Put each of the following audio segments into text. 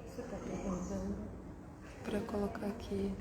Você está perguntando? Para colocar aqui.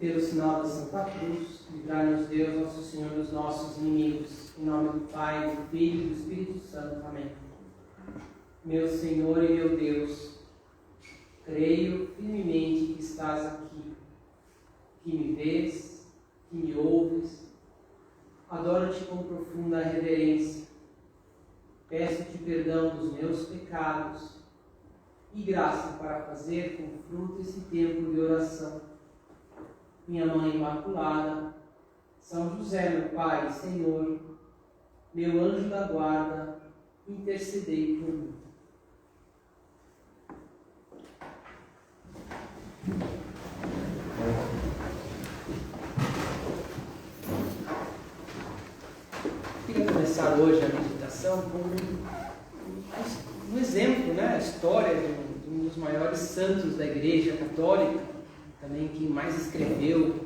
Pelo sinal da Santa Cruz, livrai-nos Deus, nosso Senhor, dos nossos inimigos. Em nome do Pai, do Filho e do Espírito Santo. Amém. Meu Senhor e meu Deus, creio firmemente que estás aqui, que me vês, que me ouves. Adoro-te com profunda reverência. Peço-te perdão dos meus pecados e graça para fazer com fruto esse tempo de oração. Minha Mãe Imaculada, São José, meu Pai e Senhor, meu anjo da guarda, intercedei por mim. Queria começar hoje a meditação com um exemplo, a história de um dos maiores santos da Igreja Católica, também quem mais escreveu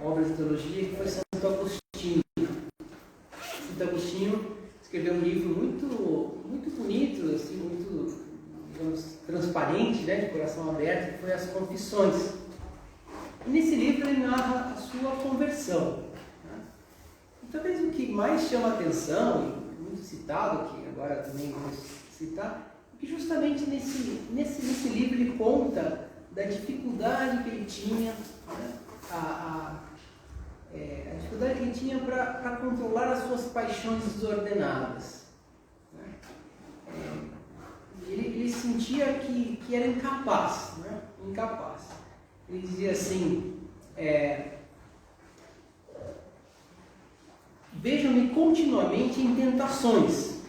obras de teologia, que foi Santo Agostinho. Santo Agostinho escreveu um livro muito bonito, assim, muito, digamos, transparente, de coração aberto, que foi As Confissões. E nesse livro ele narra a sua conversão. E talvez o que mais chama a atenção, e muito citado, que agora também vamos citar, é que justamente nesse livro ele conta da dificuldade que ele tinha, a dificuldade que ele tinha para controlar as suas paixões desordenadas. Ele sentia que era incapaz, incapaz. Ele dizia assim, vejo-me continuamente em tentações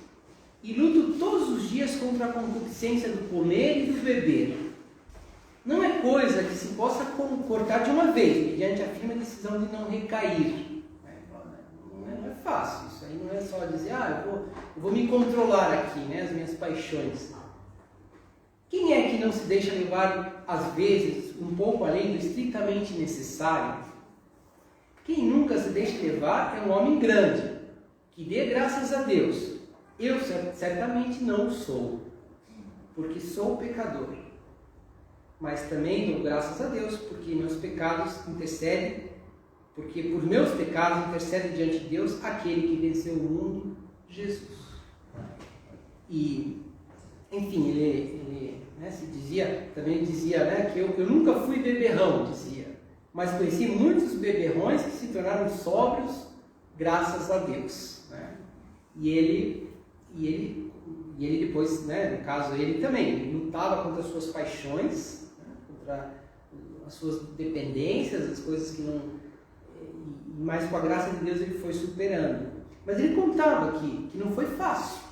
e luto todos os dias contra a concupiscência do comer e do beber. Não é coisa que se possa cortar de uma vez, mediante a firme decisão de não recair. Não é fácil, isso aí não é só dizer, eu vou me controlar aqui, né, as minhas paixões. Quem é que não se deixa levar, às vezes, um pouco além do estritamente necessário? Quem nunca se deixa levar é um homem grande, que dê graças a Deus. Eu certamente não sou, porque sou pecador. Mas também dou graças a Deus, porque meus pecados intercedem, porque por meus pecados intercede diante de Deus aquele que venceu o mundo, Jesus. E, enfim, ele também dizia, né, que eu nunca fui beberrão, dizia, mas conheci muitos beberrões que se tornaram sóbrios graças a Deus, né? E ele depois, né, no caso ele também lutava contra as suas paixões, né, contra as suas dependências, as coisas que não, mas com a graça de Deus ele foi superando. Mas ele contava que não foi fácil.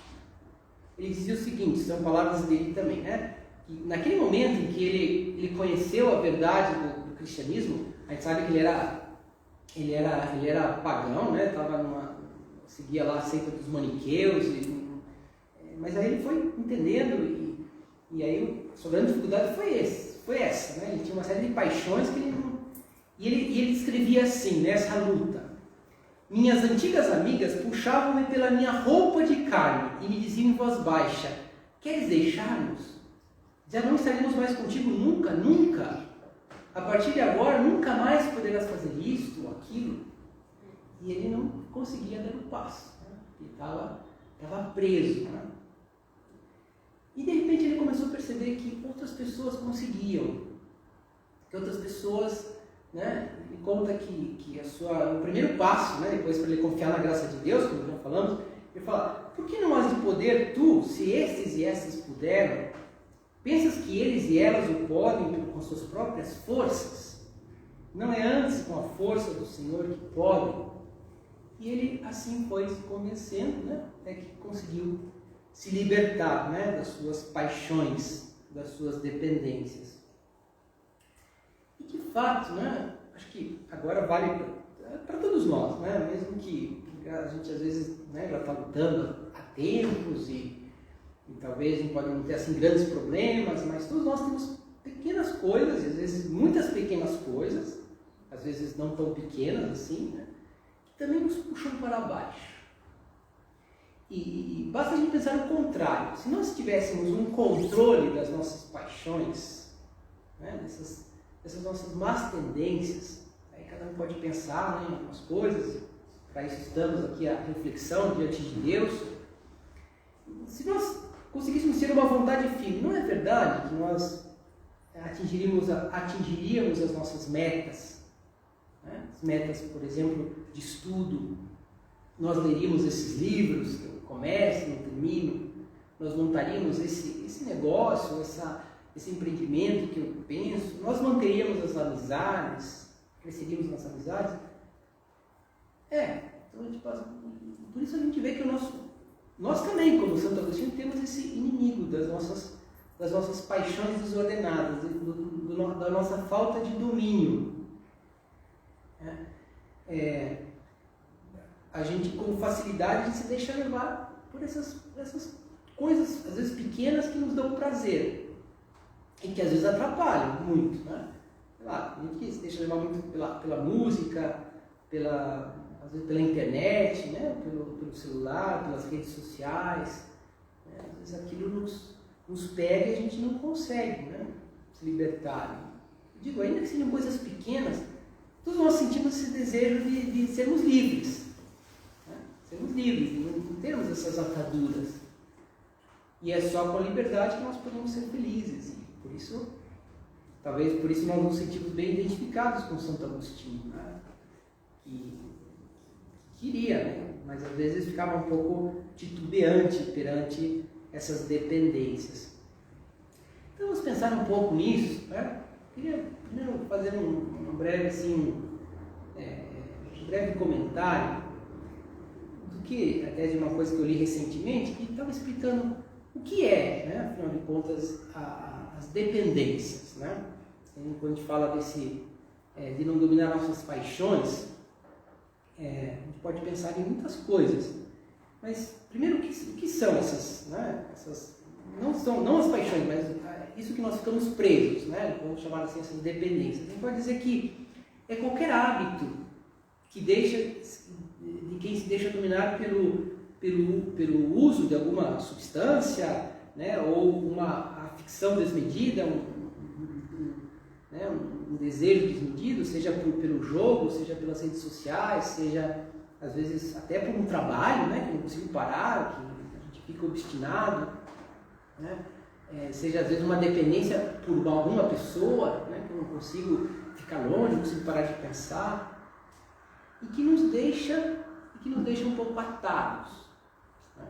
Ele dizia o seguinte, são palavras dele também, né? Que naquele momento em que ele conheceu a verdade do cristianismo, a gente sabe que ele era pagão, né? Seguia lá a seita dos maniqueus, mas aí ele foi entendendo e aí a sua grande dificuldade foi essa, né? Ele tinha uma série de paixões que ele não... E ele escrevia assim, nessa luta: minhas antigas amigas puxavam-me pela minha roupa de carne e me diziam em voz baixa: queres deixar-nos? Já não estaremos mais contigo nunca, nunca. A partir de agora, nunca mais poderás fazer isto ou aquilo. E ele não conseguia dar o passo, né? Ele estava preso, né? E de repente ele começou a perceber que outras pessoas conseguiam, que outras pessoas, né? Ele conta que o primeiro passo, né, depois para ele confiar na graça de Deus, como já falamos, ele fala: por que não has de poder tu, se estes e essas puderam? Pensas que eles e elas o podem com suas próprias forças? Não é antes com a força do Senhor que podem? E ele assim foi se convencendo, né, até que conseguiu se libertar, né, das suas paixões, das suas dependências. E de fato, né, acho que agora vale para todos nós, né, mesmo que a gente às vezes, né, já está lutando há tempos e talvez não pode não ter assim grandes problemas, mas todos nós temos pequenas coisas, às vezes muitas pequenas coisas, às vezes não tão pequenas assim, né, que também nos puxam para baixo. E basta a gente pensar no contrário. Se nós tivéssemos um controle das nossas paixões, né, dessas nossas más tendências, aí cada um pode pensar, né, em algumas coisas, para isso estamos aqui, a reflexão diante de Deus. Se nós conseguíssemos ter uma vontade firme, não é verdade que nós atingiríamos as nossas metas, né? As metas, por exemplo, de estudo. Nós leríamos esses livros que eu começo, não termino, nós montaríamos esse negócio, esse empreendimento que eu penso, nós manteríamos as amizades, cresceríamos nas amizades. Então a gente passa, por isso a gente vê que nós também, como Santo Agostinho, temos esse inimigo das nossas paixões desordenadas, da nossa falta de domínio. A gente com facilidade se deixa levar por essas coisas, às vezes pequenas, que nos dão prazer e que às vezes atrapalham muito, né? Sei lá, a gente se deixa levar muito pela música, às vezes pela internet, né? pelo celular, pelas redes sociais, né? Às vezes aquilo nos pega e a gente não consegue, né, se libertar. Eu digo, ainda que sejam coisas pequenas, todos nós sentimos esse desejo de sermos livres. Sermos livres, de não termos essas ataduras. E é só com a liberdade que nós podemos ser felizes. E por isso, talvez por isso nós nos sentimos bem identificados com Santo Agostinho, né? Que queria, né? Mas às vezes ficava um pouco titubeante perante essas dependências. Então vamos pensar um pouco nisso, né? Queria primeiro fazer um breve, um breve comentário até de uma coisa que eu li recentemente, que estava explicando o que é, né, afinal de contas, as dependências, né? Quando a gente fala de não dominar nossas paixões, a gente pode pensar em muitas coisas. Mas, primeiro, o que são essas, né? Não as paixões, mas isso que nós ficamos presos, né? Vamos chamar assim, essas dependências. A gente pode dizer que é qualquer hábito de quem se deixa dominar pelo uso de alguma substância, né? Ou uma afecção desmedida, um desejo desmedido, seja pelo jogo, seja pelas redes sociais, seja às vezes até por um trabalho, né, que não consigo parar, que a gente fica obstinado, né, seja às vezes uma dependência por alguma pessoa, né, que eu não consigo ficar longe, não consigo parar de pensar, e que nos deixa um pouco atados. Né?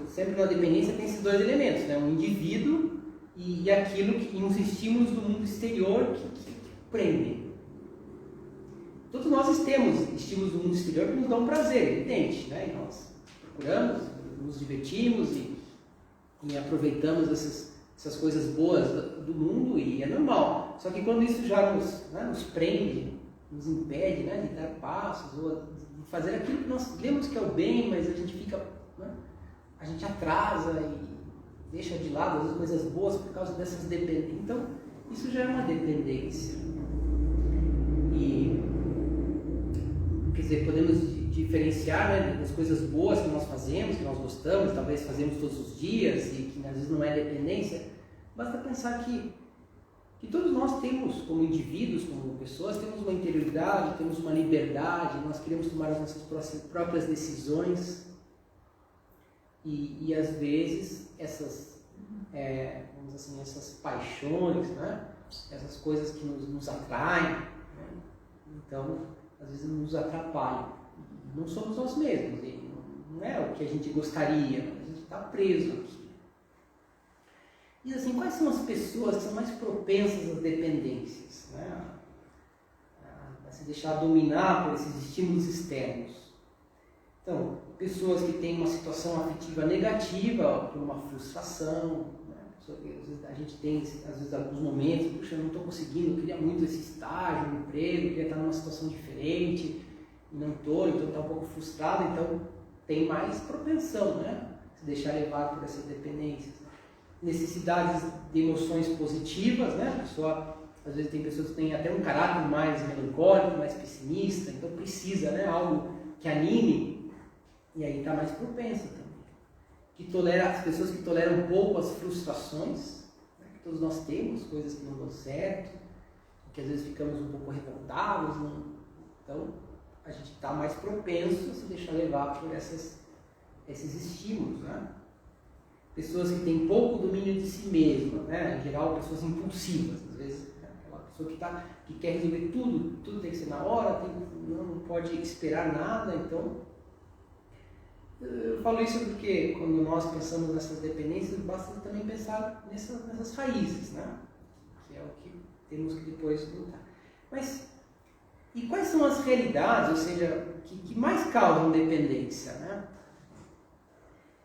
Sempre na dependência tem esses dois elementos, né, um indivíduo e aquilo e uns estímulos do mundo exterior que prendem. Todos nós temos estímulos do mundo exterior que nos dão prazer, evidente, né? E nós procuramos, nos divertimos e aproveitamos essas coisas boas do mundo, e é normal. Só que quando isso já nos prende, nos impede, né, de dar passos ou de fazer aquilo que nós lemos que é o bem, mas a gente fica, né, a gente atrasa e deixa de lado as coisas boas por causa dessas dependências. Então, isso já é uma dependência. Quer dizer, podemos diferenciar, né, das coisas boas que nós fazemos, que nós gostamos, talvez fazemos todos os dias e que às vezes não é dependência. Basta pensar que todos nós temos, como indivíduos, como pessoas, temos uma interioridade, temos uma liberdade, nós queremos tomar as nossas próprias decisões e às vezes vamos dizer assim, essas paixões, né, essas coisas que nos atraem, né, então às vezes nos atrapalham. Não somos nós mesmos, não é o que a gente gostaria, mas a gente está preso aqui. E assim, quais são as pessoas que são mais propensas às dependências, né? A se deixar dominar por esses estímulos externos? Então, pessoas que têm uma situação afetiva negativa por uma frustração, né? A gente tem, às vezes, alguns momentos, puxa, eu não estou conseguindo, eu queria muito esse estágio, um emprego, eu queria estar numa situação diferente, e não estou, então está um pouco frustrado, então tem mais propensão, né? Se deixar levar por essas dependências. Necessidades de emoções positivas, né? A pessoa, às vezes tem pessoas que têm até um caráter mais melancólico, mais pessimista, então precisa, né, algo que anime, e aí está mais propensa também. As pessoas que toleram um pouco as frustrações, né, que todos nós temos, coisas que não dão certo, que às vezes ficamos um pouco revoltados, né? Então a gente está mais propenso a se deixar levar por esses estímulos, né? Pessoas que têm pouco domínio de si mesma, né? Em geral, pessoas impulsivas, às vezes, né? Aquela pessoa que quer resolver tudo tem que ser na hora, não pode esperar nada. Então, eu falo isso porque quando nós pensamos nessas dependências, basta também pensar nessas raízes, né? Que é o que temos que depois lutar. Mas, e quais são as realidades, ou seja, que mais causam dependência, né?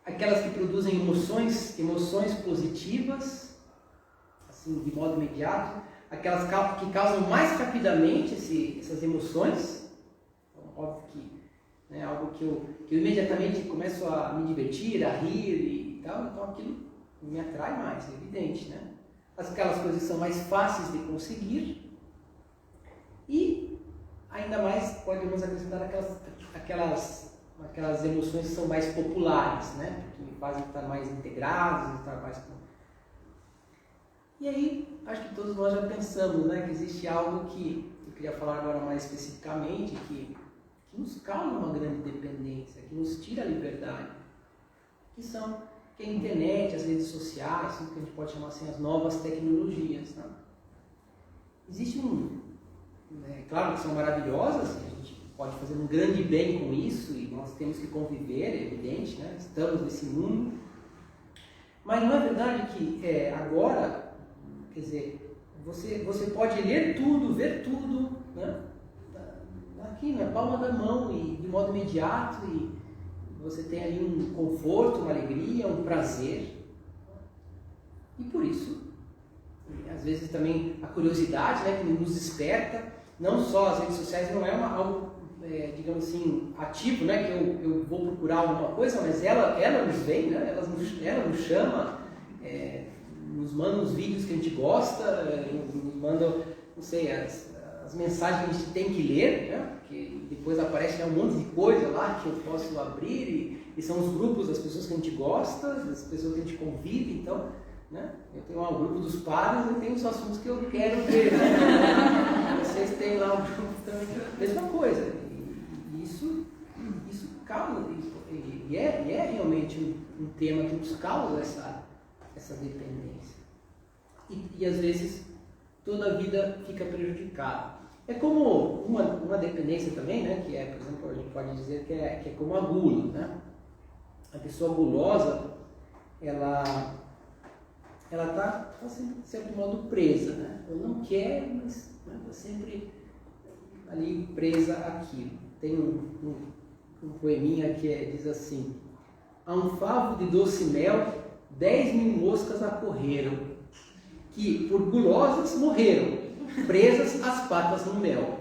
Aquelas que produzem emoções positivas, assim, de modo imediato, aquelas que causam mais rapidamente essas emoções, então, óbvio que, né, algo que eu imediatamente começo a me divertir, a rir e tal, então aquilo me atrai mais, é evidente, né? Aquelas coisas que são mais fáceis de conseguir e ainda mais podemos acrescentar aquelas emoções que são mais populares, né? Que me fazem estar mais integrados, estar mais... E aí, acho que todos nós já pensamos, né? Que existe algo que eu queria falar agora mais especificamente, que nos causa uma grande dependência, que nos tira a liberdade, que é a internet, as redes sociais, que a gente pode chamar assim, as novas tecnologias, né? Existe claro que são maravilhosas, a gente pode fazer um grande bem com isso e nós temos que conviver, é evidente, né? Estamos nesse mundo, mas não é verdade que agora, quer dizer, você pode ler tudo, ver tudo, né? Aqui na palma da mão e de modo imediato, e você tem ali um conforto, uma alegria, um prazer, e por isso Às vezes também a curiosidade, né, que nos desperta, não só as redes sociais, não é algo, digamos assim, ativo, né, que eu vou procurar alguma coisa, mas ela nos vem, né, ela nos chama, nos manda os vídeos que a gente gosta, nos manda, não sei, as mensagens que a gente tem que ler, né, que depois aparece um monte de coisa lá que eu posso abrir, e são os grupos das pessoas que a gente gosta, das pessoas que a gente convive, então, né, eu tenho um grupo dos padres, eu tenho os assuntos que eu quero ver, né? Vocês têm lá um grupo também, mesma coisa, e isso causa, e é realmente um tema que nos causa essa dependência, e às vezes toda a vida fica prejudicada. É como uma dependência também, né, que por exemplo, a gente pode dizer que é como a gula, né? A pessoa gulosa, ela está sempre de modo presa, né? Eu não quero, mas está sempre ali presa àquilo. Tem um poeminha que diz assim: a um favo de doce mel, 10.000 moscas acorreram, que por gulosas morreram, presas as patas no mel.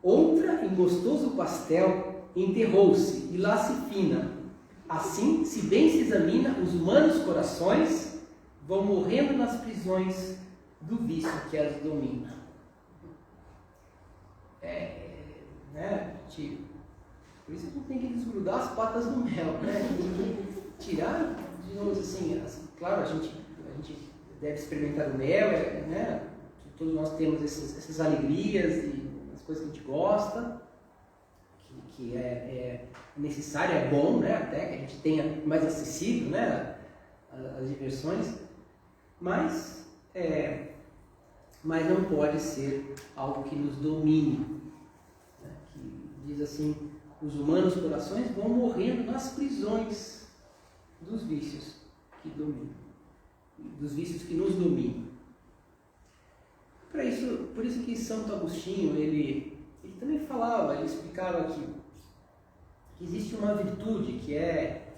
Outra, em gostoso pastel, enterrou-se e lá se fina. Assim, se bem se examina, os humanos corações vão morrendo nas prisões do vício que as domina. Né? Por isso a gente tem que desgrudar as patas do mel, né? Tem que tirar, digamos assim, claro, a gente deve experimentar o mel, né? Todos nós temos essas alegrias e as coisas que a gente gosta, que é necessário, é bom, né? Até que a gente tenha mais acessível, né, as diversões, mas não pode ser algo que nos domine, né? Que diz assim: os humanos corações vão morrendo nas prisões dos vícios que dominam, dos vícios que nos dominam. Por isso que Santo Agostinho, ele também falava, ele explicava que existe uma virtude que é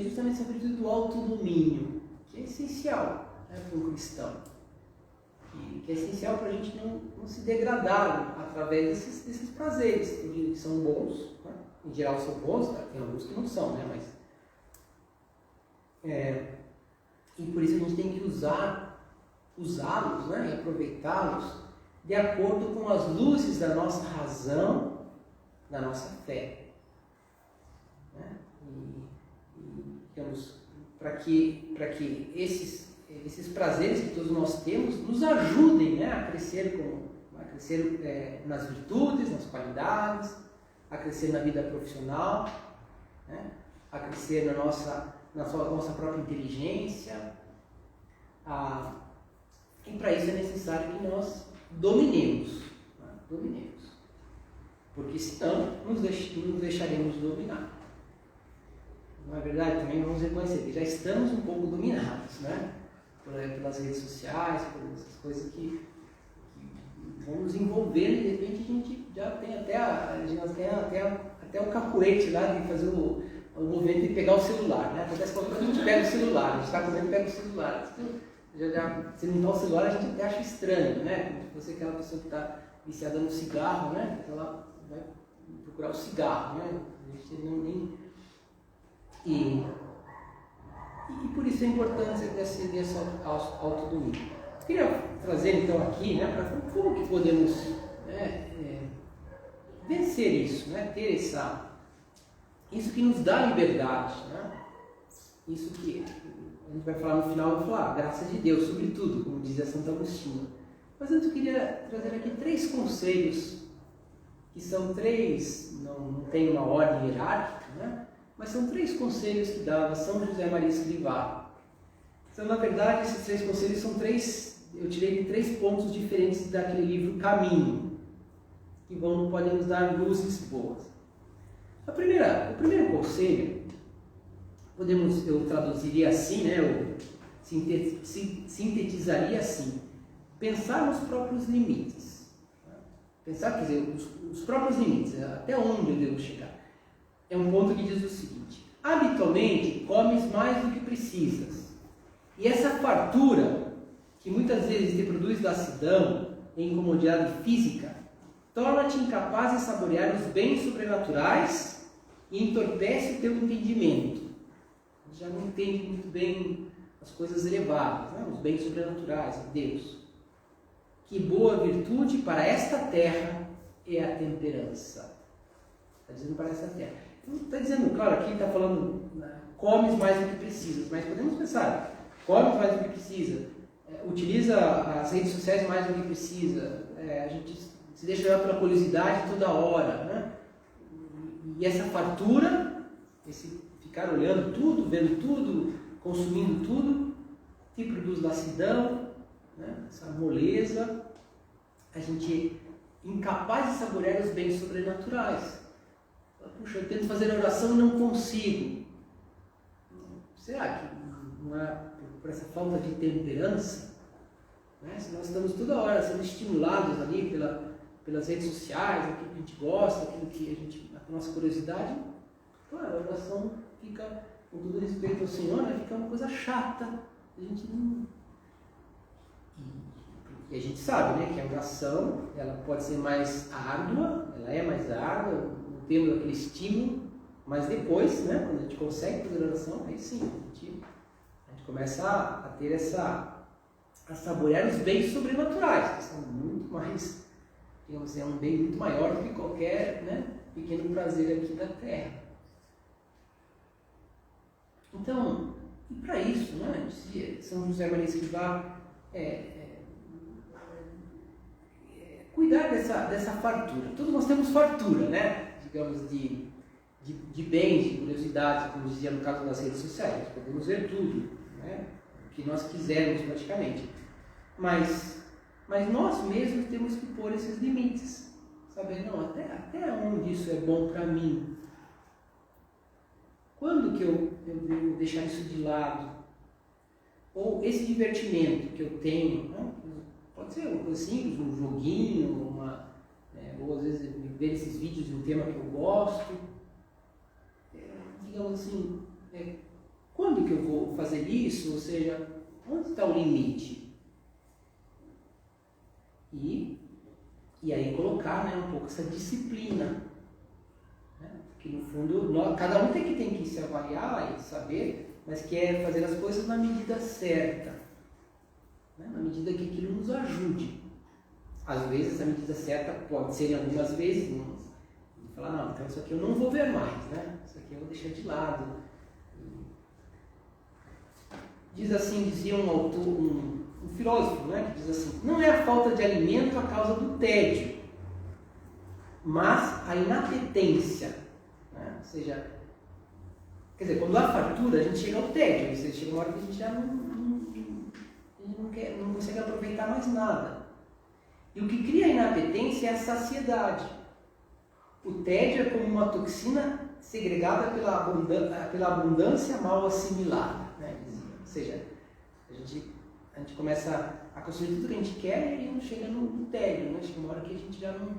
justamente essa virtude do autodomínio, que é essencial, né, para um cristão, que é essencial para a gente não se degradar através desses prazeres, que são bons, né? Em geral são bons, tá? Tem alguns que não são, né? E por isso a gente tem que usá-los, né? E aproveitá-los de acordo com as luzes da nossa razão, da nossa fé. Né? Digamos, para que esses prazeres que todos nós temos nos ajudem, né, a crescer nas virtudes, nas qualidades, a crescer na vida profissional, né, a crescer na nossa própria inteligência. E para isso é necessário que nós dominemos, né? Porque senão nos deixaremos dominar. Não é verdade? Também vamos reconhecer que já estamos um pouco dominados, né? Pelas redes sociais, por essas coisas que vão nos envolvendo, e de repente a gente já tem até o cacuete lá de fazer o movimento de pegar o celular, né? Acontece quando a gente pega o celular, a gente está comendo e pega o celular. Se não está o celular, a gente até acha estranho, né? Como se fosse aquela pessoa que está viciada no cigarro, né? Ela vai procurar o cigarro, né? A gente E por isso a importância desse autodomínio. Eu queria trazer então aqui, né, para como que podemos, né, vencer isso, né, ter isso que nos dá liberdade, né? Isso que a gente vai falar no final, eu vou falar, graças de Deus, sobretudo, como dizia Santo Agostinho. Mas antes eu queria trazer aqui 3 conselhos, que são 3, não tem uma ordem hierárquica, né? Mas são 3 conselhos que dava São José Maria Escrivá. Então, na verdade, esses 3 conselhos são eu tirei de 3 pontos diferentes daquele livro Caminho, que podem nos dar luzes boas. O primeiro conselho, eu traduziria assim, né? Eu sintetizaria assim: pensar nos próprios limites. Pensar, quer dizer, os próprios limites, até onde eu devo chegar. É um ponto que diz o seguinte: habitualmente comes mais do que precisas, e essa fartura que muitas vezes te produz lassidão e incomodidade física, torna-te incapaz de saborear os bens sobrenaturais e entorpece o teu entendimento. Já não entende muito bem as coisas elevadas, né? Os bens sobrenaturais, Deus. Que boa virtude para esta terra é a temperança. Está dizendo para esta terra. Não está dizendo, claro, aqui está falando, comes mais do que precisas, mas podemos pensar, come mais do que precisa, utiliza as redes sociais mais do que precisa, a gente se deixa levar pela curiosidade toda hora, né? E essa fartura, esse ficar olhando tudo, vendo tudo, consumindo tudo, te produz lassidão, né? Essa moleza, a gente é incapaz de saborear os bens sobrenaturais. Puxa, eu tento fazer a oração e não consigo. Será que não é por essa falta de temperança? Né? Se nós estamos toda hora sendo estimulados ali pelas redes sociais, aquilo que a gente gosta, aquilo que a nossa curiosidade, claro, a oração fica, com todo respeito ao Senhor, né? Fica uma coisa chata. A gente não... E a gente sabe, né, que a oração ela pode ser mais árdua, ela é mais árdua, não temos aquele estímulo, mas depois, né, quando a gente consegue fazer a oração, aí sim, a gente começa a ter a saborear os bens sobrenaturais, que são muito mais, digamos, é um bem muito maior do que qualquer, né, pequeno prazer aqui da terra. Então, e para isso, né, São José Maria Escrivá cuidar dessa fartura. Todos nós temos fartura, né? Digamos, de bens, de curiosidades, como dizia no caso das redes sociais. Podemos ver tudo, né? O que nós quisermos praticamente. Mas nós mesmos temos que pôr esses limites. Saber, não, até onde isso é bom para mim? Quando que eu devo deixar isso de lado? Ou esse divertimento que eu tenho, né? Pode ser uma coisa simples, um joguinho, ou às vezes ver esses vídeos de um tema que eu gosto. Digamos assim, quando que eu vou fazer isso? Ou seja, onde está o limite? E aí colocar, né, um pouco essa disciplina. Né? Que no fundo, cada um tem que se avaliar e saber, mas quer fazer as coisas na medida certa. Né? Na medida que aquilo nos ajude. Às vezes a medida certa pode ser em algumas vezes, falar, não, então isso aqui eu não vou ver mais, né? Isso aqui eu vou deixar de lado. Diz assim, dizia um autor, um filósofo, né, que diz assim, não é a falta de alimento a causa do tédio, mas a inapetência. Né? Ou seja, quer dizer, quando há fartura, a gente chega ao tédio, ou seja, chega uma hora que a gente já não consegue aproveitar mais nada. E o que cria a inapetência é a saciedade. O tédio é como uma toxina segregada pela abundância mal assimilada. Né? Ou seja, a gente começa a consumir tudo que a gente quer e não chega no tédio. Né? Chega uma hora que a gente já não...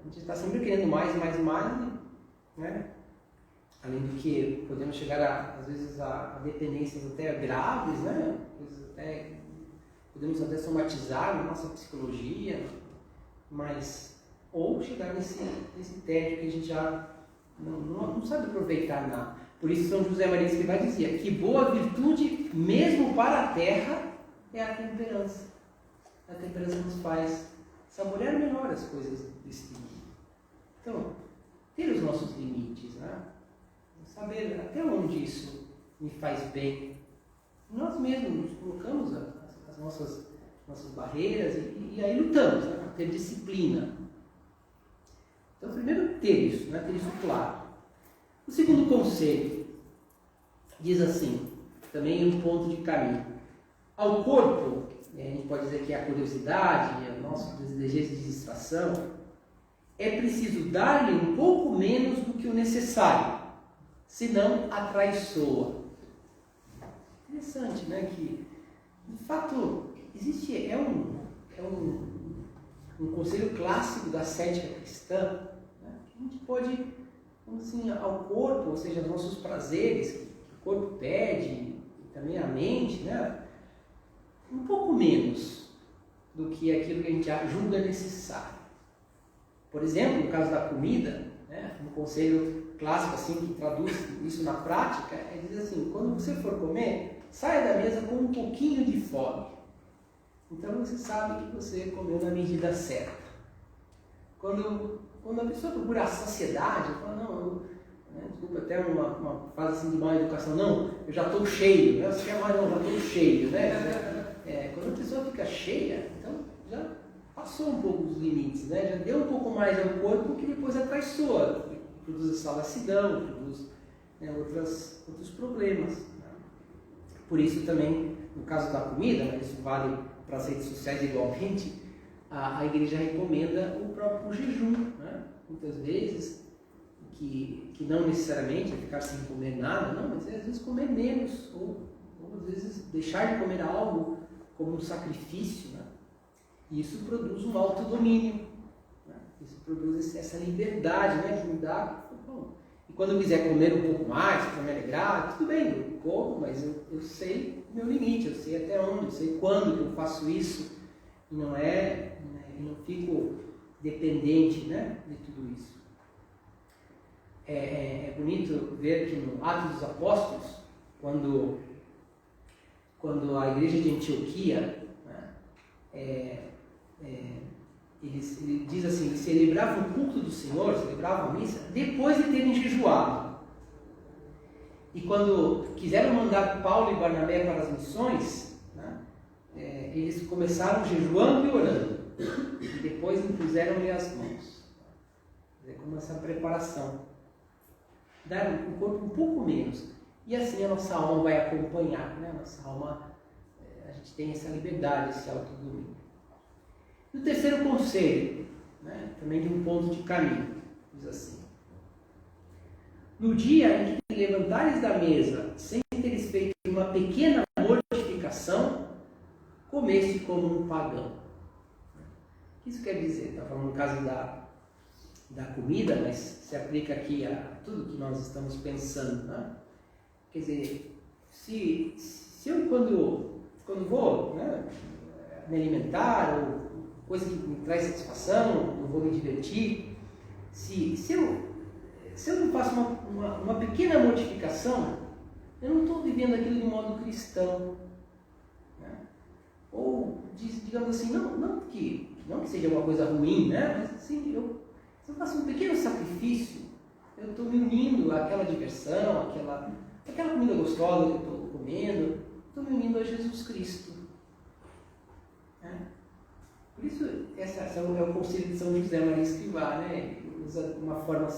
A gente está sempre querendo mais, né? Além do que podemos chegar, às vezes, a dependências até graves, né? Podemos até somatizar na nossa psicologia, ou chegar nesse tédio que a gente já não sabe aproveitar nada. Por isso São José Maria Escrivá dizia que boa virtude, mesmo para a terra, é a temperança. A temperança nos faz saborear melhor as coisas desse mundo. Então, ter os nossos limites, né? Saber até onde isso me faz bem. Nós mesmos colocamos as nossas barreiras e aí lutamos, né, para ter disciplina. Então, primeiro ter isso, né, ter isso claro. O segundo conselho diz assim, também um ponto de caminho. Ao corpo, a gente pode dizer que é a curiosidade, o nosso desejo de distração, é preciso dar-lhe um pouco menos do que o necessário, senão atraiçoa. Interessante, né? Que, de fato, existe, um conselho clássico da cética cristã, né? Que a gente pode, assim, ao corpo, ou seja, aos nossos prazeres, que o corpo pede, e também a mente, né? um pouco menos do que aquilo que a gente julga necessário. Por exemplo, no caso da comida, né, um conselho clássico assim, que traduz isso na prática, é dizer assim, quando você for comer, saia da mesa com um pouquinho de fome. Então você sabe que você comeu na medida certa. Quando a pessoa procura a saciedade, fala, não, desculpa, até uma frase assim de má educação, não, eu já estou cheio, né? Você quer mais, não, já estou cheio, né? Quando a pessoa fica cheia, então já passou um pouco dos limites, né? Já deu um pouco mais ao corpo que depois atraiçoa, produz salvacidão, produz, né, outros problemas. Né? Por isso também, no caso da comida, mas isso vale para as redes sociais igualmente, a igreja recomenda o próprio jejum, né? Muitas vezes, que não necessariamente é ficar sem comer nada, não, mas às vezes comer menos, ou às vezes deixar de comer algo como um sacrifício, né? E isso produz um autodomínio, né? Isso produz essa liberdade, né, de mudar. Bom, e quando eu quiser comer um pouco mais, para me alegrar, tudo bem, eu como, mas eu sei o meu limite, eu sei até onde, eu sei quando que eu faço isso, e não fico dependente, né, de tudo isso. É bonito ver que no Atos dos Apóstolos, quando a igreja de Antioquia, né, ele diz assim, eles celebravam o culto do Senhor, celebravam a missa, depois de terem jejuado. E quando quiseram mandar Paulo e Barnabé para as missões, né, eles começaram jejuando e orando, e depois impuseram-lhe as mãos. É como essa preparação. Dar o corpo um pouco menos. E assim a nossa alma vai acompanhar, né? A nossa alma, a gente tem essa liberdade, esse autodomínio. E o terceiro conselho, né? Também de um ponto de caminho, diz assim: no dia em que te levantares da mesa, sem teres feito uma pequena mortificação, comeste como um pagão. O que isso quer dizer? Está falando no caso da comida, mas se aplica aqui a tudo que nós estamos pensando, né? Quer dizer, se eu quando vou, né, me alimentar, ou coisa que me traz satisfação, eu vou me divertir, se eu não faço uma pequena mortificação, eu não estou vivendo aquilo de modo cristão, né? Ou, digamos assim, não que seja uma coisa ruim, né? Mas assim, se eu faço um pequeno sacrifício, eu estou me unindo àquela diversão, àquela comida gostosa que eu estou comendo, estou me unindo a Jesus Cristo. Né? Por isso, esse é o conselho de São José Maria Escrivá, né? Ele usa uma forma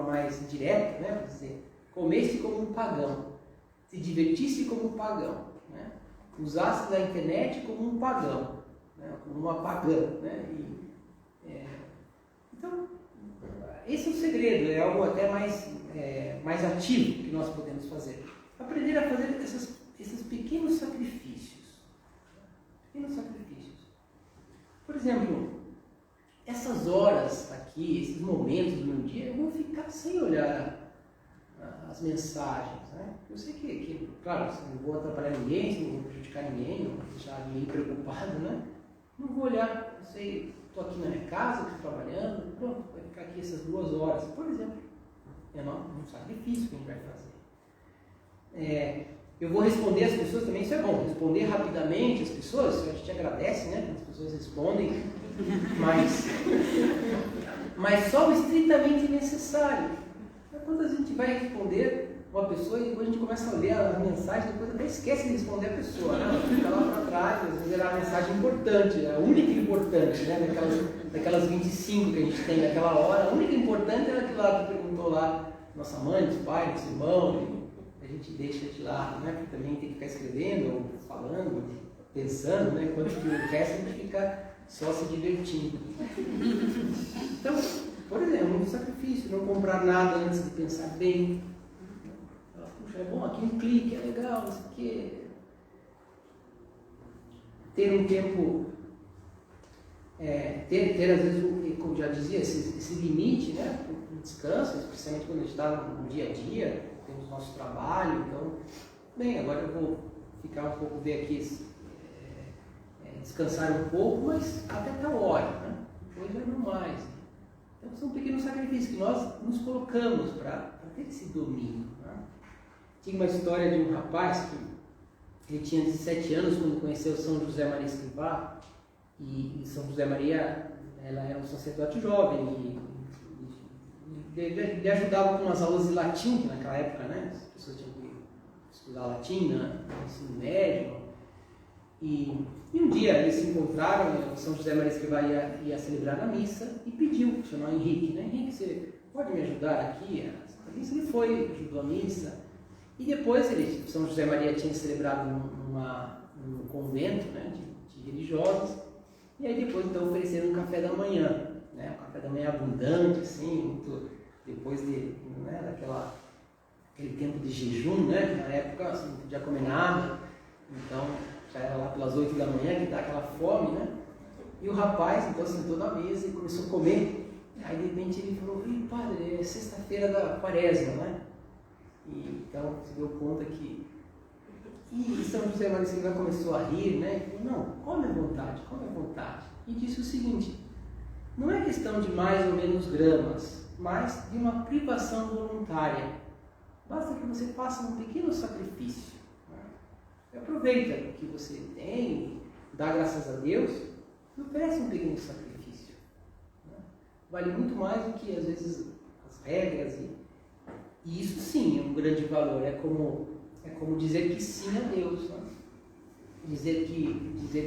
mais direta, né? Para dizer, comeste como um pagão, se divertisse como um pagão, né? Usasse da internet como um pagão, né? Como uma pagã, né? Então, esse é o segredo, é algo até mais ativo que nós podemos fazer. Aprender a fazer esses pequenos sacrifícios. Pequenos sacrifícios. Por exemplo, essas horas aqui, esses momentos do meu dia, eu vou ficar sem olhar as mensagens. Né? Eu sei que, claro, não vou atrapalhar ninguém, não vou prejudicar ninguém, não vou deixar ninguém preocupado, né? Não vou olhar, eu sei, estou aqui na minha casa, estou trabalhando, pronto, vai ficar aqui essas 2 horas, por exemplo. É um sacrifício que a gente vai fazer. Eu vou responder as pessoas também, isso é bom, responder rapidamente as pessoas, a gente agradece, né, quando as pessoas respondem, mas só o estritamente necessário. Quando a gente vai responder uma pessoa e depois a gente começa a ler a mensagem, depois até esquece de responder a pessoa, né? Fica lá para trás, às vezes era a mensagem importante, a única importante, né? Daquelas 25 que a gente tem naquela hora, a única importante era aquilo lá que perguntou lá, nossa mãe, nosso pai, nosso irmão, e a gente deixa de lado, né? Porque também tem que ficar escrevendo, ou falando, pensando, né? Enquanto que o resto a gente fica só se divertindo. Então, por exemplo, um sacrifício, não comprar nada antes de pensar bem. Puxa, é bom aqui um clique, é legal, não sei o quê. Ter um tempo, ter às vezes, como já dizia, esse limite, né? Um descanso, especialmente quando a gente está no dia a dia, temos nosso trabalho, então, bem, agora eu vou ficar um pouco, ver aqui descansar um pouco, mas até tal hora, né? Depois já não mais. Então são pequenos sacrifícios que nós nos colocamos para ter esse domínio. Né? Tinha uma história de um rapaz que ele tinha 17 anos quando conheceu São José Maria Escrivá, e São José Maria, ela era um sacerdote jovem e ele ajudava com umas aulas de latim, que naquela época, né, as pessoas tinham que estudar latim no ensino médio. E um dia eles se encontraram, São José Maria Escrivá ia celebrar na missa e pediu, chamou Henrique, né? Henrique, você pode me ajudar aqui? Ele foi, ajudou a missa. E depois São José Maria tinha celebrado num convento, né, de religiosos, e aí depois então ofereceram um café da manhã, né, um café da manhã abundante, assim, muito, depois daquele tempo de jejum, né, na época assim, não podia comer nada, então já era lá pelas 8 da manhã que dá aquela fome, né, e o rapaz então sentou na mesa e começou a comer, aí de repente ele falou, padre, é sexta-feira da quaresma, né? E então se deu conta que. E São José Maria Escrivá começou a rir, né? E falou, não, come à vontade, come à vontade. E disse o seguinte: não é questão de mais ou menos gramas, mas de uma privação voluntária. Basta que você faça um pequeno sacrifício. Né? Aproveita o que você tem, dá graças a Deus e oferece um pequeno sacrifício. Né? Vale muito mais do que, às vezes, as regras e isso sim é um grande valor, é como dizer que sim a Deus, né? dizer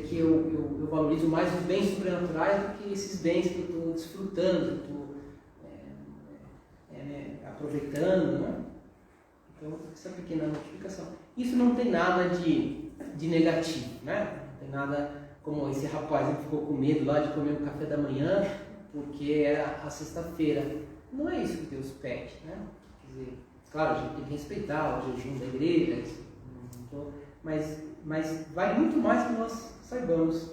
que eu valorizo mais os bens sobrenaturais do que esses bens que eu estou desfrutando, que eu estou aproveitando, né? Então, essa pequena notificação. Isso não tem nada de negativo, né? Não tem nada como esse rapaz, ele ficou com medo lá de comer o café da manhã, porque era a sexta-feira. Não é isso que Deus pede, né? Quer dizer, claro, a gente tem que respeitar o jejum da igreja, mas vai muito mais que nós saibamos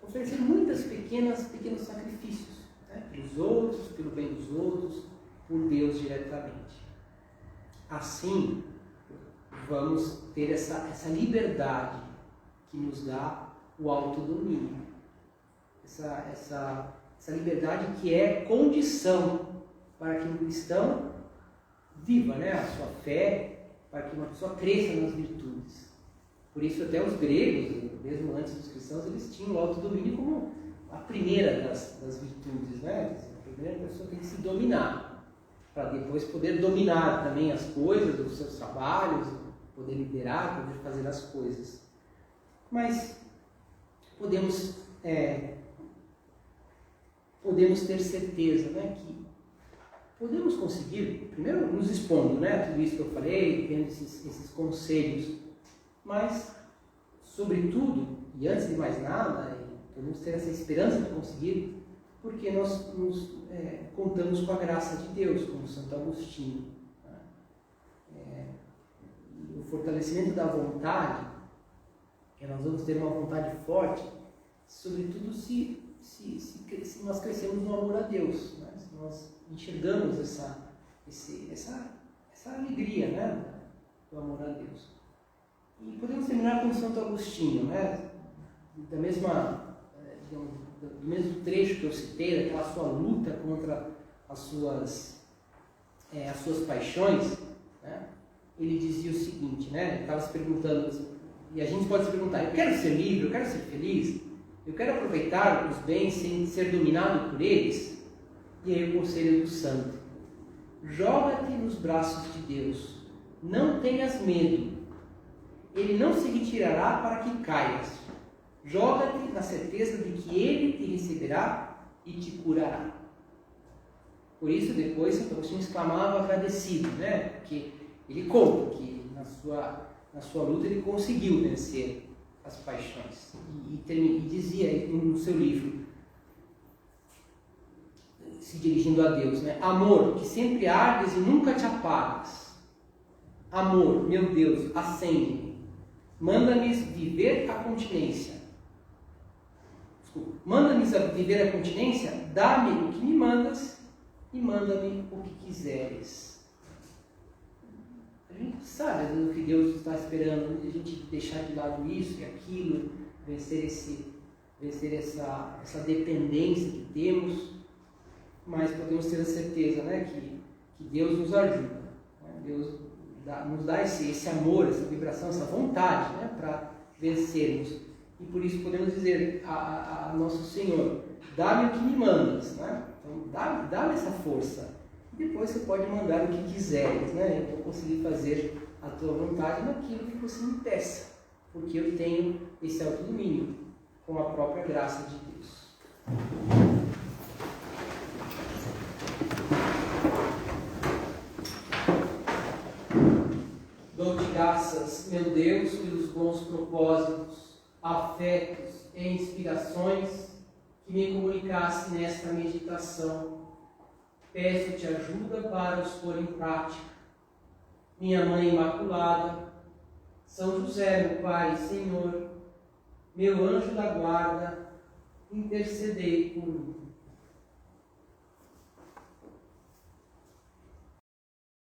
oferecer pequenos sacrifícios, né? Pelos outros, pelo bem dos outros, por Deus diretamente. Assim, vamos ter essa liberdade que nos dá o autodomínio. Essa liberdade que é condição para que um cristão viva, né, a sua fé, para que uma pessoa cresça nas virtudes. Por isso até os gregos, mesmo antes dos cristãos, eles tinham o autodomínio como a primeira das virtudes, né? A primeira pessoa tem que se dominar, para depois poder dominar também as coisas, os seus trabalhos, poder liderar, poder fazer as coisas. Mas podemos ter certeza, né, que podemos conseguir, primeiro nos expondo, né, tudo isso que eu falei, tendo esses conselhos, mas, sobretudo, e antes de mais nada, podemos ter essa esperança de conseguir, porque nós contamos com a graça de Deus, como Santo Agostinho. O fortalecimento da vontade, que nós vamos ter uma vontade forte, sobretudo se nós crescemos no amor a Deus, né? Se nós enxergamos essa alegria, né, do amor a Deus. E podemos terminar com Santo Agostinho, né, do mesmo trecho que eu citei, daquela sua luta contra as suas paixões, né? Ele dizia o seguinte, né, ele estava se perguntando, e a gente pode se perguntar, eu quero ser livre, eu quero ser feliz, eu quero aproveitar os bens sem ser dominado por eles. E aí o conselho do santo: joga-te nos braços de Deus, não tenhas medo, Ele não se retirará para que caias, joga-te na certeza de que Ele te receberá e te curará. Por isso depois Santo Agostinho exclamava agradecido, né? Porque ele conta que na sua luta ele conseguiu vencer as paixões, e dizia no seu livro, se dirigindo a Deus, né? Amor, que sempre ardes e nunca te apagas. Amor, meu Deus, acende-me. Manda-me viver a continência. Manda-me viver a continência, dá-me o que me mandas e manda-me o que quiseres. A gente sabe, às vezes, o que Deus está esperando, a gente deixar de lado isso e aquilo, vencer vencer essa dependência que temos, mas podemos ter a certeza, né, que Deus nos ajuda, né? Deus nos dá esse amor, essa vibração, essa vontade, né, para vencermos. E por isso podemos dizer a nosso Senhor: dá-me o que me mandas, né? Então dá-me essa força. E depois você pode mandar o que quiseres, né? Eu vou conseguir fazer a tua vontade naquilo que você me peça, porque eu tenho esse autodomínio com a própria graça de Deus. Dou-te graças, meu Deus, pelos bons propósitos, afetos e inspirações que me comunicaste nesta meditação. Peço-te ajuda para os pôr em prática. Minha Mãe Imaculada, São José, meu Pai e Senhor, meu anjo da guarda, intercedei por mim.